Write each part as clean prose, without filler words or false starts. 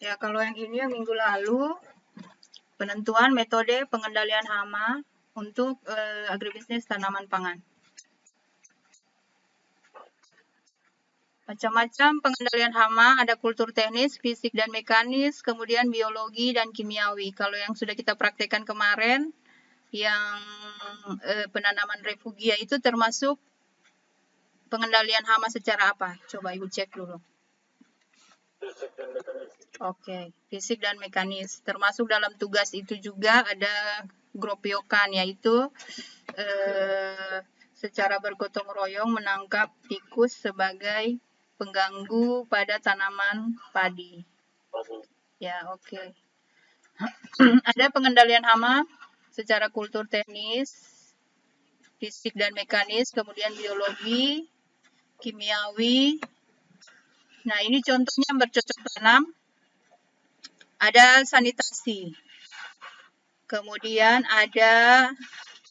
Ya, kalau yang ini yang minggu lalu, penentuan metode pengendalian hama untuk agribisnis tanaman pangan. Macam-macam pengendalian hama, ada kultur teknis, fisik dan mekanis, kemudian biologi dan kimiawi. Kalau yang sudah kita praktekkan kemarin, yang penanaman refugia itu termasuk pengendalian hama secara apa? Coba Ibu cek dulu. Oke, fisik dan mekanis. Termasuk dalam tugas itu juga ada gropiokan, yaitu secara bergotong royong menangkap tikus sebagai pengganggu pada tanaman padi. Ya, oke. Ada pengendalian hama secara kultur teknis, fisik dan mekanis, kemudian biologi, kimiawi. Nah, ini contohnya bercocok tanam. Ada sanitasi. Kemudian ada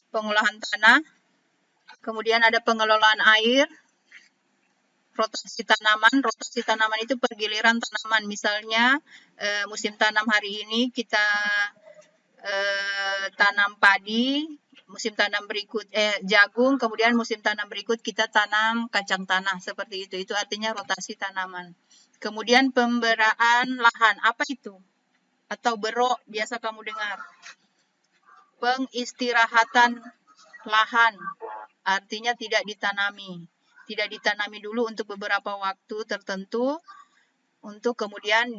pengolahan tanah. Kemudian ada pengelolaan air. Rotasi tanaman. Rotasi tanaman itu pergiliran tanaman. Misalnya musim tanam hari ini kita tanam padi, musim tanam berikut jagung, kemudian musim tanam berikut kita tanam kacang tanah, seperti itu. Itu artinya rotasi tanaman. Kemudian pemberaan lahan, apa itu? Atau berok, biasa kamu dengar. Pengistirahatan lahan, artinya tidak ditanami. Tidak ditanami dulu untuk beberapa waktu tertentu, untuk kemudian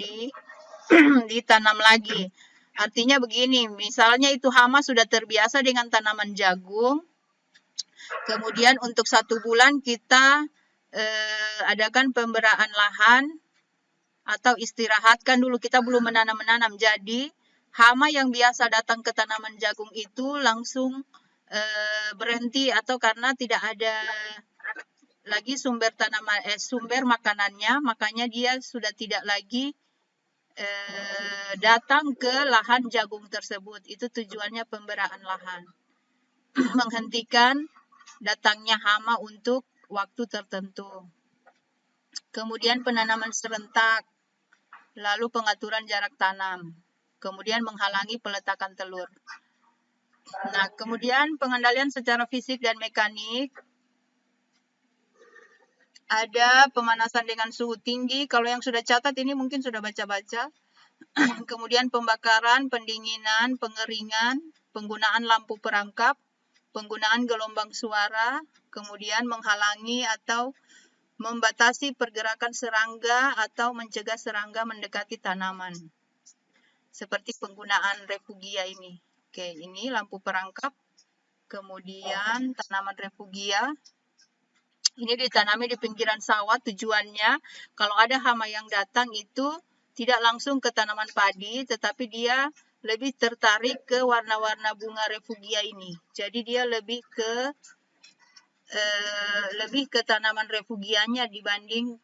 ditanam lagi. Artinya begini, misalnya itu hama sudah terbiasa dengan tanaman jagung, kemudian untuk 1 bulan kita adakan pemberaan lahan atau istirahatkan dulu, kita belum menanam. Jadi hama yang biasa datang ke tanaman jagung itu langsung berhenti, atau karena tidak ada lagi sumber makanannya, makanya dia sudah tidak lagi datang ke lahan jagung tersebut. Itu tujuannya pemberaan lahan. Menghentikan datangnya hama untuk waktu tertentu. Kemudian penanaman serentak, lalu pengaturan jarak tanam, kemudian menghalangi peletakan telur. Nah, kemudian pengendalian secara fisik dan mekanik, ada pemanasan dengan suhu tinggi. Kalau yang sudah catat ini mungkin sudah baca-baca. Kemudian pembakaran, pendinginan, pengeringan, penggunaan lampu perangkap, penggunaan gelombang suara, kemudian menghalangi atau membatasi pergerakan serangga atau mencegah serangga mendekati tanaman. Seperti penggunaan refugia ini. Oke, ini lampu perangkap, kemudian tanaman refugia. Ini ditanami di pinggiran sawah, tujuannya kalau ada hama yang datang itu tidak langsung ke tanaman padi, tetapi dia lebih tertarik ke warna-warna bunga refugia ini. Jadi dia lebih ke tanaman refugianya dibanding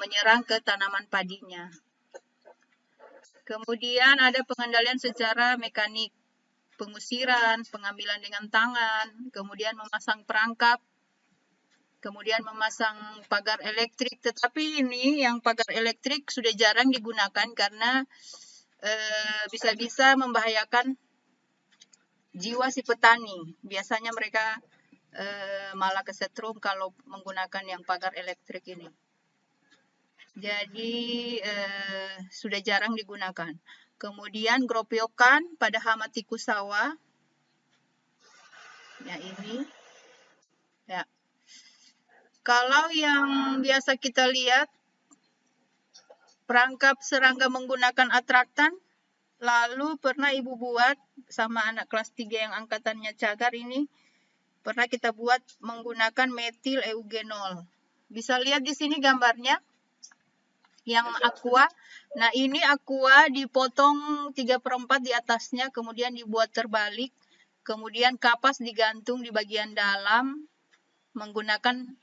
menyerang ke tanaman padinya. Kemudian ada pengendalian secara mekanik, pengusiran, pengambilan dengan tangan, kemudian memasang perangkap, kemudian memasang pagar elektrik. Tetapi ini yang pagar elektrik sudah jarang digunakan karena bisa-bisa membahayakan jiwa si petani. Biasanya mereka malah kesetrum kalau menggunakan yang pagar elektrik ini. Jadi sudah jarang digunakan. Kemudian gropiokan pada hama tikus sawah. Ya, ini. Ya. Kalau yang biasa kita lihat, perangkap serangga menggunakan atraktan, lalu pernah Ibu buat sama anak kelas 3 yang angkatannya cagar ini, pernah kita buat menggunakan metil eugenol. Bisa lihat di sini gambarnya, yang aqua. Nah, ini aqua dipotong 3/4 di atasnya, kemudian dibuat terbalik, kemudian kapas digantung di bagian dalam, menggunakan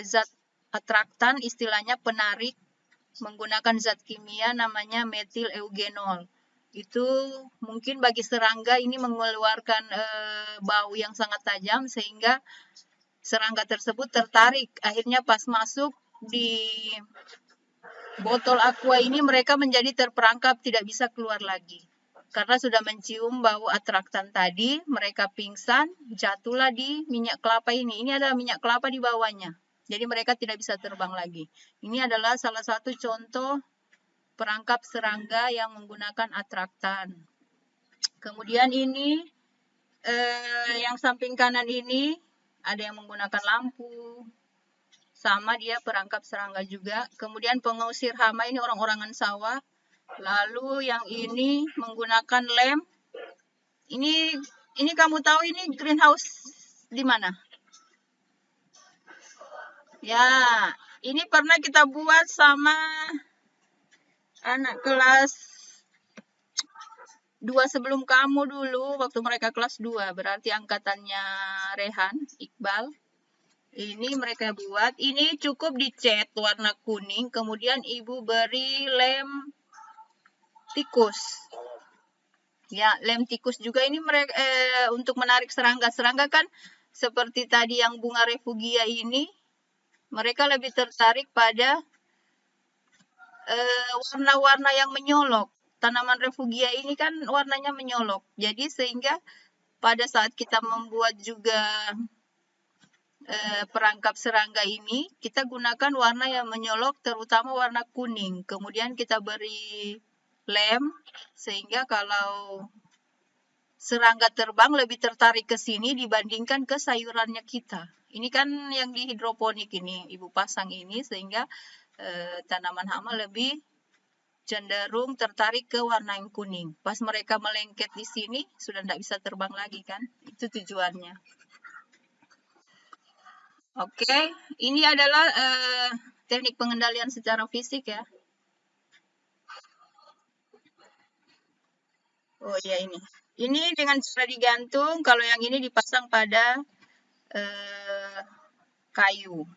zat atraktan, istilahnya penarik, menggunakan zat kimia namanya metil eugenol. Itu mungkin bagi serangga ini mengeluarkan bau yang sangat tajam, sehingga serangga tersebut tertarik. Akhirnya pas masuk botol aqua ini mereka menjadi terperangkap, tidak bisa keluar lagi. Karena sudah mencium bau atraktan tadi, mereka pingsan, jatuhlah di minyak kelapa ini. Ini ada minyak kelapa di bawahnya. Jadi mereka tidak bisa terbang lagi. Ini adalah salah satu contoh perangkap serangga yang menggunakan atraktan. Kemudian ini yang samping kanan ini ada yang menggunakan lampu. Sama dia perangkap serangga juga. Kemudian pengusir hama ini orang-orangan sawah. Lalu yang ini menggunakan lem. Ini kamu tahu ini greenhouse di mana? Ya, ini pernah kita buat sama anak kelas 2 sebelum kamu dulu, waktu mereka kelas 2, berarti angkatannya Rehan, Iqbal. Ini mereka buat, ini cukup dicat warna kuning, kemudian ibu beri lem tikus. Ya, lem tikus juga ini mereka untuk menarik serangga. Serangga kan seperti tadi yang bunga refugia ini, mereka lebih tertarik pada warna-warna yang menyolok. Tanaman refugia ini kan warnanya menyolok. Jadi sehingga pada saat kita membuat juga perangkap serangga ini, kita gunakan warna yang menyolok, terutama warna kuning. Kemudian kita beri lem, sehingga kalau serangga terbang lebih tertarik ke sini dibandingkan ke sayurannya kita. Ini kan yang di hidroponik ini, ibu pasang ini, sehingga tanaman hama lebih cenderung tertarik ke warna yang kuning. Pas mereka melengket di sini, sudah tidak bisa terbang lagi kan? Itu tujuannya. Oke, ini adalah teknik pengendalian secara fisik ya. Oh iya ini. Ini dengan cara digantung, kalau yang ini dipasang pada kayu.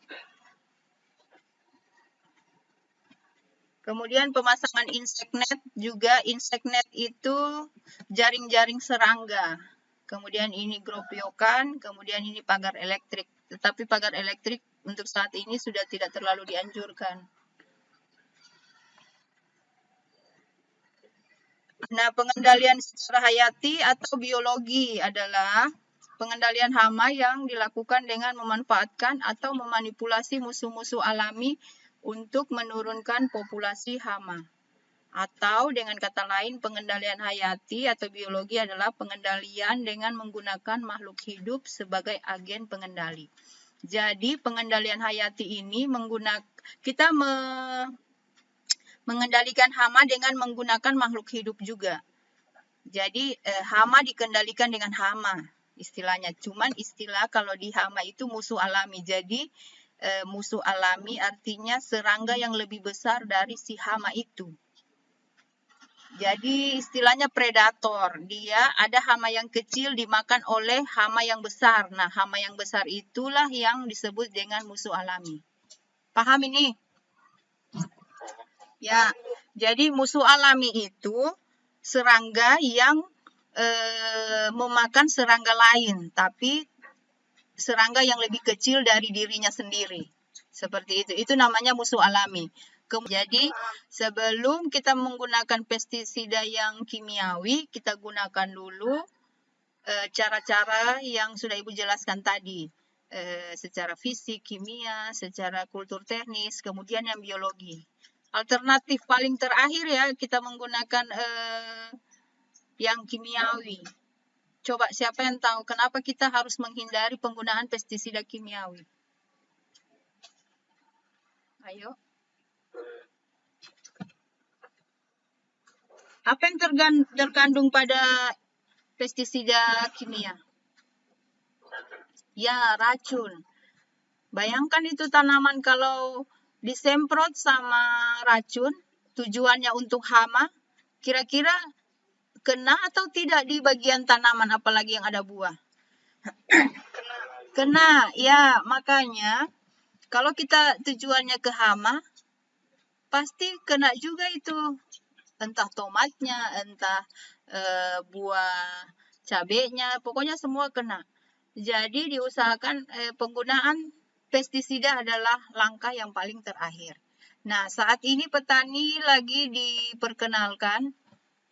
Kemudian pemasangan insect net juga, insect net itu jaring-jaring serangga. Kemudian ini gropiokan, kemudian ini pagar elektrik. Tetapi pagar elektrik untuk saat ini sudah tidak terlalu dianjurkan. Nah, pengendalian secara hayati atau biologi adalah pengendalian hama yang dilakukan dengan memanfaatkan atau memanipulasi musuh-musuh alami untuk menurunkan populasi hama. Atau dengan kata lain, pengendalian hayati atau biologi adalah pengendalian dengan menggunakan makhluk hidup sebagai agen pengendali. Jadi pengendalian hayati ini kita mengendalikan hama dengan menggunakan makhluk hidup juga. Jadi hama dikendalikan dengan hama istilahnya. Cuman istilah kalau di hama itu musuh alami. Jadi musuh alami artinya serangga yang lebih besar dari si hama itu. Jadi istilahnya predator. Dia ada hama yang kecil dimakan oleh hama yang besar. Nah, hama yang besar itulah yang disebut dengan musuh alami. Paham ini? Ya, jadi musuh alami itu serangga yang memakan serangga lain, tapi serangga yang lebih kecil dari dirinya sendiri. Seperti itu. Itu namanya musuh alami. Jadi sebelum kita menggunakan pestisida yang kimiawi, kita gunakan dulu cara-cara yang sudah Ibu jelaskan tadi. Secara fisik, kimia, secara kultur teknis, kemudian yang biologi. Alternatif paling terakhir ya, kita menggunakan yang kimiawi. Coba siapa yang tahu kenapa kita harus menghindari penggunaan pestisida kimiawi? Ayo. Apa yang terkandung pada pestisida kimia? Ya, racun. Bayangkan itu tanaman kalau disemprot sama racun, tujuannya untuk hama, kira-kira kena atau tidak di bagian tanaman, apalagi yang ada buah? Kena, ya. Makanya kalau kita tujuannya ke hama, pasti kena juga itu. Entah tomatnya, entah buah cabenya, pokoknya semua kena. Jadi diusahakan penggunaan pestisida adalah langkah yang paling terakhir. Nah, saat ini petani lagi diperkenalkan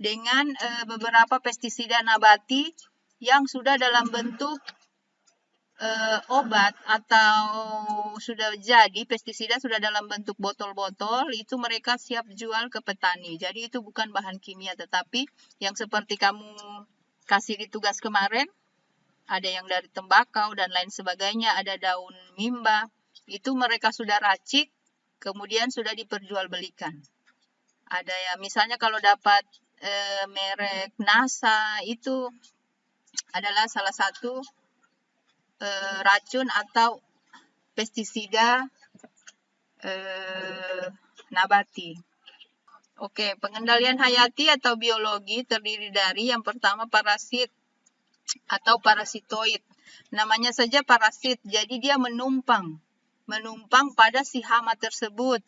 dengan beberapa pestisida nabati yang sudah dalam bentuk obat atau sudah jadi pestisida sudah dalam bentuk botol-botol, itu mereka siap jual ke petani. Jadi itu bukan bahan kimia, tetapi yang seperti kamu kasih di tugas kemarin, ada yang dari tembakau dan lain sebagainya, ada daun mimba, itu mereka sudah racik, kemudian sudah diperjualbelikan. Ada ya, misalnya kalau dapat merek NASA, itu adalah salah satu racun atau pestisida nabati. Oke, pengendalian hayati atau biologi terdiri dari yang pertama parasit atau parasitoid. Namanya saja parasit, jadi dia menumpang pada si hama tersebut.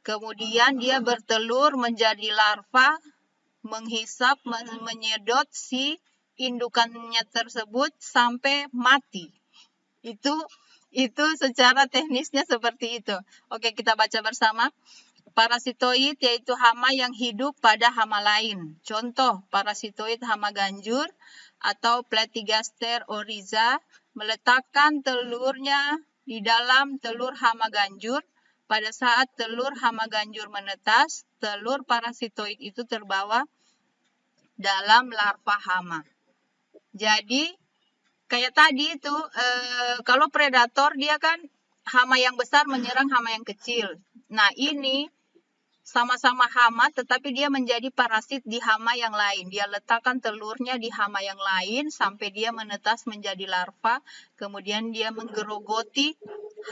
Kemudian dia bertelur menjadi larva, menghisap, menyedot si indukannya tersebut sampai mati. Itu secara teknisnya seperti itu. Oke, kita baca bersama. Parasitoid yaitu hama yang hidup pada hama lain. Contoh, parasitoid hama ganjur atau Platygaster oryza meletakkan telurnya di dalam telur hama ganjur. Pada saat telur hama ganjur menetas, telur parasitoid itu terbawa dalam larva hama. Jadi, kayak tadi itu, kalau predator dia kan hama yang besar menyerang hama yang kecil. Nah, ini sama-sama hama, tetapi dia menjadi parasit di hama yang lain. Dia letakkan telurnya di hama yang lain sampai dia menetas menjadi larva. Kemudian dia menggerogoti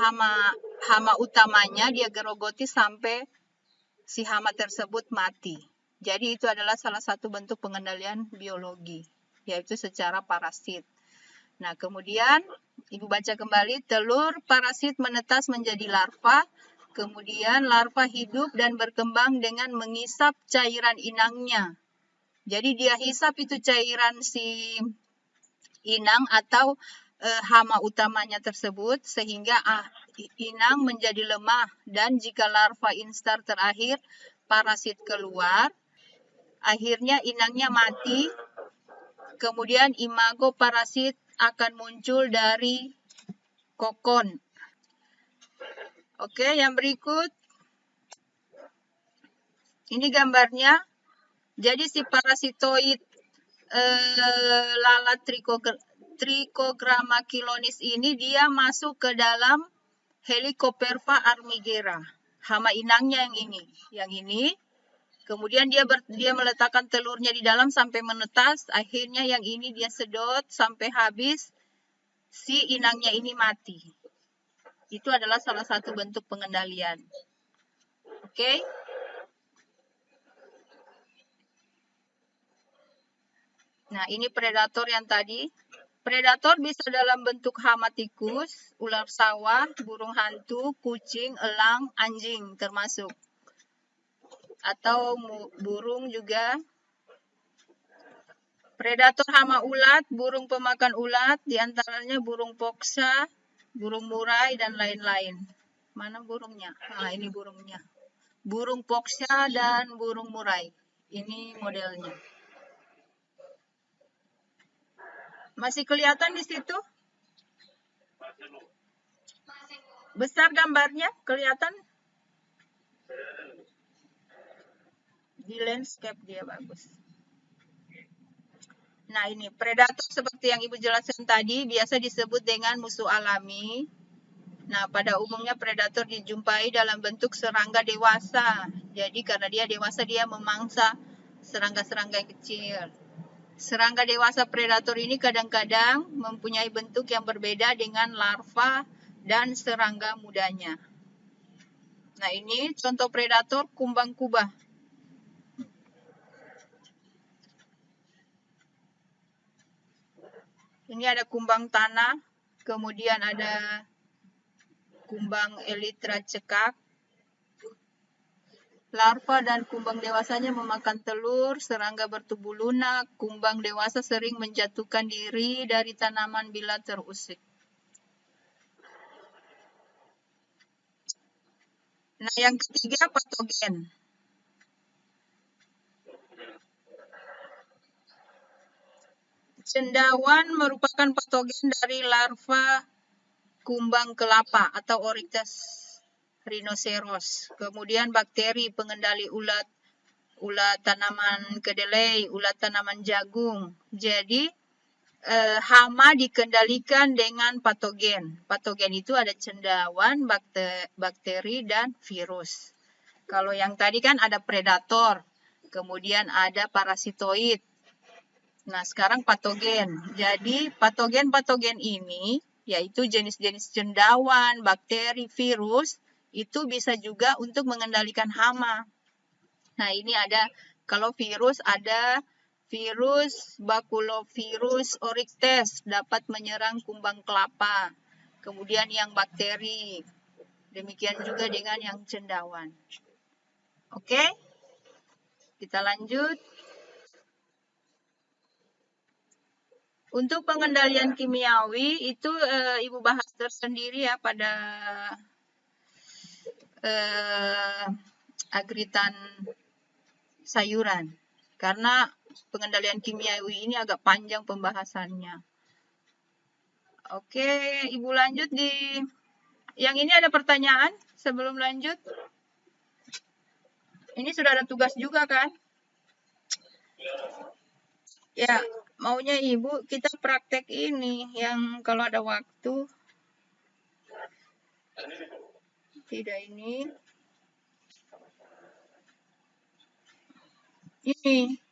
hama utamanya, dia gerogoti sampai si hama tersebut mati. Jadi itu adalah salah satu bentuk pengendalian biologi, yaitu secara parasit. Nah, kemudian Ibu baca kembali, telur parasit menetas menjadi larva. Kemudian larva hidup dan berkembang dengan mengisap cairan inangnya. Jadi dia hisap itu cairan si inang atau hama utamanya tersebut sehingga inang menjadi lemah, dan jika larva instar terakhir parasit keluar, akhirnya inangnya mati. Kemudian imago parasit akan muncul dari kokon. Oke, yang berikut. Ini gambarnya. Jadi si parasitoid lalat Trichogramma chilonis ini dia masuk ke dalam Helicoperva armigera. Hama inangnya yang ini. Kemudian dia meletakkan telurnya di dalam sampai menetas. Akhirnya yang ini dia sedot sampai habis. Si inangnya ini mati. Itu adalah salah satu bentuk pengendalian. Oke. Nah, ini predator yang tadi. Predator bisa dalam bentuk hama tikus, ular sawah, burung hantu, kucing, elang, anjing termasuk. Atau burung juga. Predator hama ulat, burung pemakan ulat, diantaranya burung poksa, burung murai, dan lain-lain. Mana burungnya? Nah, ini burungnya. Burung poksa dan burung murai. Ini modelnya. Masih kelihatan di situ? Besar gambarnya? Kelihatan? Di landscape dia bagus. Nah, ini predator seperti yang Ibu jelaskan tadi biasa disebut dengan musuh alami. Nah, pada umumnya predator dijumpai dalam bentuk serangga dewasa. Jadi karena dia dewasa, dia memangsa serangga-serangga yang kecil. Serangga dewasa predator ini kadang-kadang mempunyai bentuk yang berbeda dengan larva dan serangga mudanya. Nah, ini contoh predator kumbang kubah. Ini ada kumbang tanah, kemudian ada kumbang elytra cekak. Larva dan kumbang dewasanya memakan telur, serangga bertubuh lunak. Kumbang dewasa sering menjatuhkan diri dari tanaman bila terusik. Nah, yang ketiga patogen. Cendawan merupakan patogen dari larva kumbang kelapa atau Oryctes rhinoceros. Kemudian bakteri pengendali ulat tanaman kedelai, ulat tanaman jagung. Jadi hama dikendalikan dengan patogen. Patogen itu ada cendawan, bakteri, dan virus. Kalau yang tadi kan ada predator, kemudian ada parasitoid. Nah, sekarang patogen. Jadi, patogen-patogen ini, yaitu jenis-jenis cendawan, bakteri, virus, itu bisa juga untuk mengendalikan hama. Nah, ini ada, kalau virus ada virus Baculovirus oryctes dapat menyerang kumbang kelapa. Kemudian yang bakteri, demikian juga dengan yang cendawan. Oke, kita lanjut. Untuk pengendalian kimiawi itu Ibu bahas tersendiri ya pada agritan sayuran. Karena pengendalian kimiawi ini agak panjang pembahasannya. Oke, Ibu lanjut di yang ini ada pertanyaan sebelum lanjut? Ini sudah ada tugas juga kan? Ya, maunya Ibu kita praktek ini yang kalau ada waktu. Tidak ini. Ini